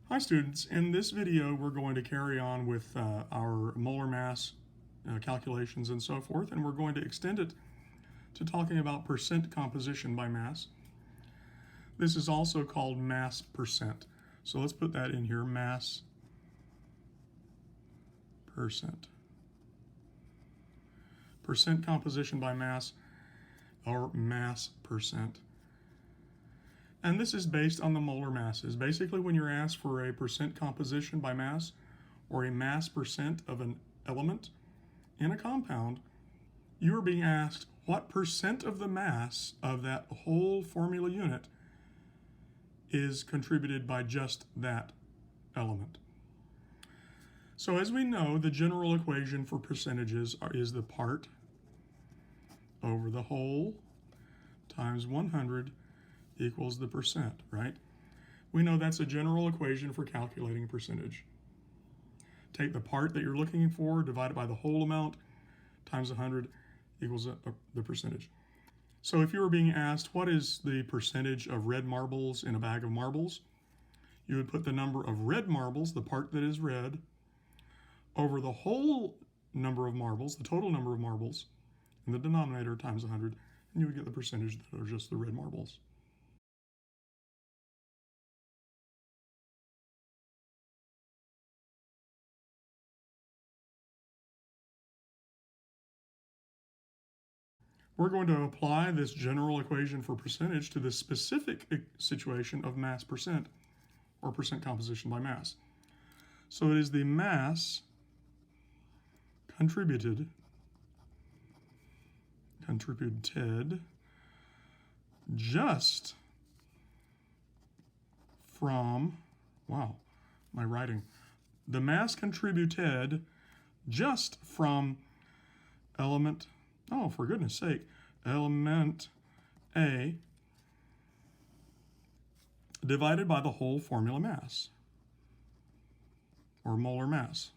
Hi students, in this video we're going to carry on with our molar mass calculations and so forth, and we're going to extend it to talking about percent composition by mass. This is also called mass percent. So let's put that in here, mass percent. Percent composition by mass, or mass percent. And this is based on the molar masses. Basically, when you're asked for a percent composition by mass or a mass percent of an element in a compound, you are being asked what percent of the mass of that whole formula unit is contributed by just that element. So as we know, the general equation for percentages is the part over the whole times 100 equals the percent, right? We know that's a general equation for calculating a percentage. Take the part that you're looking for, divide it by the whole amount, times 100 equals the percentage. So if you were being asked what is the percentage of red marbles in a bag of marbles, you would put the number of red marbles, the part that is red, over the whole number of marbles, the total number of marbles, in the denominator times 100, and you would get the percentage that are just the red marbles. We're going to apply this general equation for percentage to the specific situation of mass percent, or percent composition by mass. So it is the mass contributed just from, wow, my writing. The mass contributed just from element, oh, for goodness sake, element A divided by the whole formula mass, or molar mass,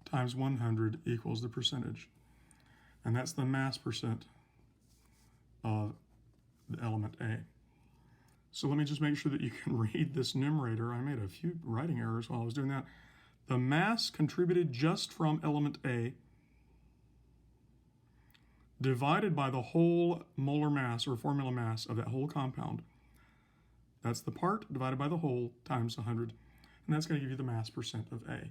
times 100 equals the percentage. And that's the mass percent of the element A. So let me just make sure that you can read this numerator. I made a few writing errors while I was doing that. The mass contributed just from element A divided by the whole molar mass or formula mass of that whole compound. That's the part divided by the whole times 100. And that's going to give you the mass percent of A.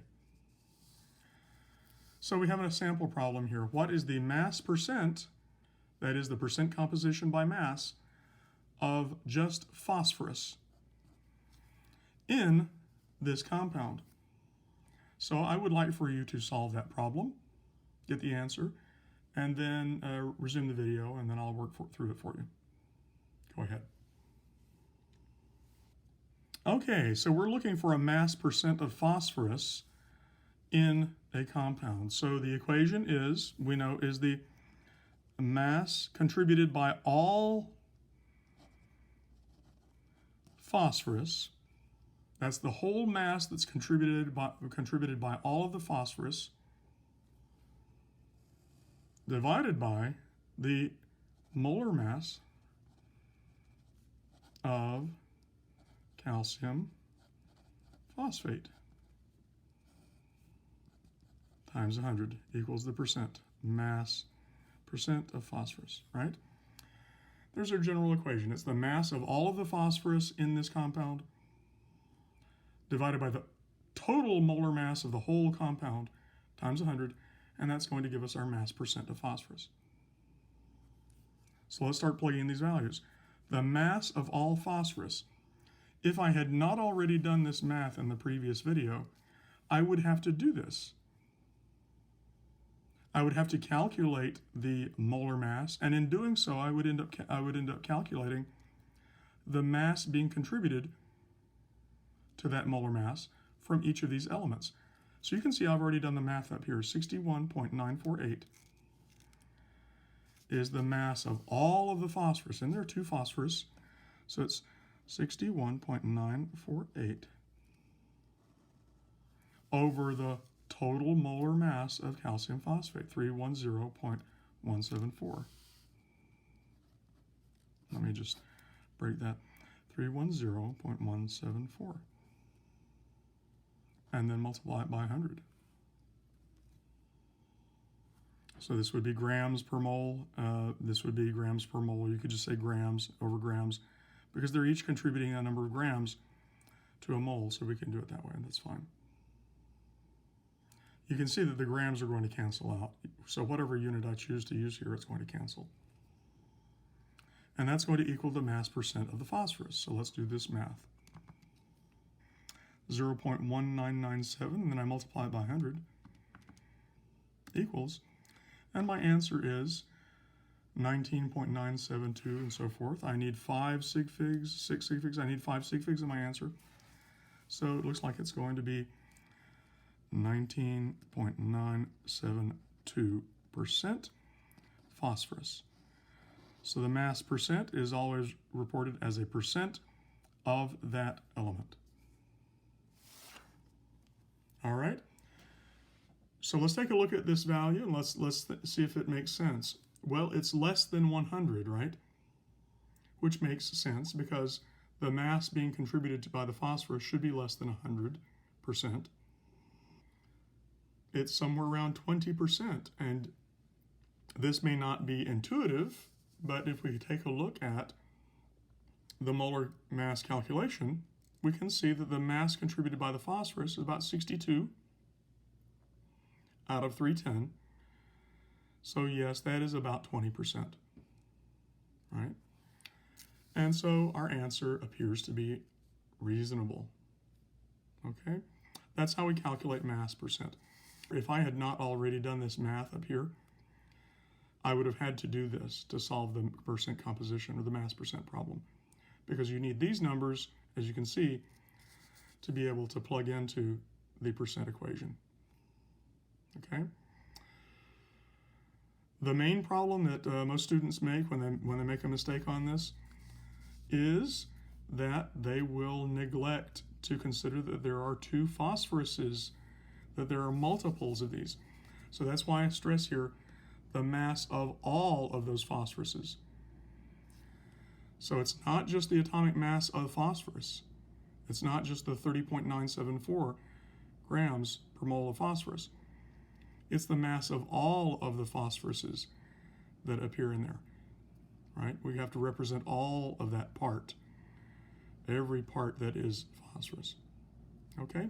So we have a sample problem here. What is the mass percent, that is the percent composition by mass, of just phosphorus in this compound? So I would like for you to solve that problem, get the answer, and then resume the video, and then I'll work through it for you. Go ahead. Okay, so we're looking for a mass percent of phosphorus in a compound. So the equation is, we know, is the mass contributed by all phosphorus. That's the whole mass that's contributed by all of the phosphorus, divided by the molar mass of calcium phosphate times 100 equals the percent, mass percent of phosphorus, right? There's our general equation. It's the mass of all of the phosphorus in this compound divided by the total molar mass of the whole compound times 100, and that's going to give us our mass percent of phosphorus. So let's start plugging in these values. The mass of all phosphorus. If I had not already done this math in the previous video, I would have to do this. I would have to calculate the molar mass, and in doing so, I would end up calculating the mass being contributed to that molar mass from each of these elements. So you can see I've already done the math up here. 61.948 is the mass of all of the phosphorus, and there are two phosphorus, so it's 61.948 over the total molar mass of calcium phosphate, 310.174. Let me just break that. 310.174. And then multiply it by 100. So this would be grams per mole. This would be grams per mole. You could just say grams over grams because they're each contributing a number of grams to a mole, so we can do it that way. That's fine. You can see that the grams are going to cancel out. So whatever unit I choose to use here, it's going to cancel. And that's going to equal the mass percent of the phosphorus. So let's do this math. 0.1997, and then I multiply it by 100, equals, and my answer is 19.972 and so forth. I need 5 sig figs, 6 sig figs. I need 5 sig figs in my answer. So it looks like it's going to be 19.972% phosphorus. So the mass percent is always reported as a percent of that element. All right. So let's take a look at this value and let's see if it makes sense. Well, it's less than 100, right? Which makes sense because the mass being contributed to by the phosphorus should be less than 100%. It's somewhere around 20%, and this may not be intuitive, but if we take a look at the molar mass calculation, we can see that the mass contributed by the phosphorus is about 62 out of 310. So yes, that is about 20%, right? And so our answer appears to be reasonable, okay? That's how we calculate mass percent. If I had not already done this math up here, I would have had to do this to solve the percent composition or the mass percent problem, because you need these numbers, as you can see, to be able to plug into the percent equation, okay? The main problem that most students make when they make a mistake on this is that they will neglect to consider that there are 2 phosphoruses, that there are multiples of these. So that's why I stress here the mass of all of those phosphoruses. So it's not just the atomic mass of phosphorus. It's not just the 30.974 grams per mole of phosphorus. It's the mass of all of the phosphoruses that appear in there, right? We have to represent all of that part, every part that is phosphorus, okay?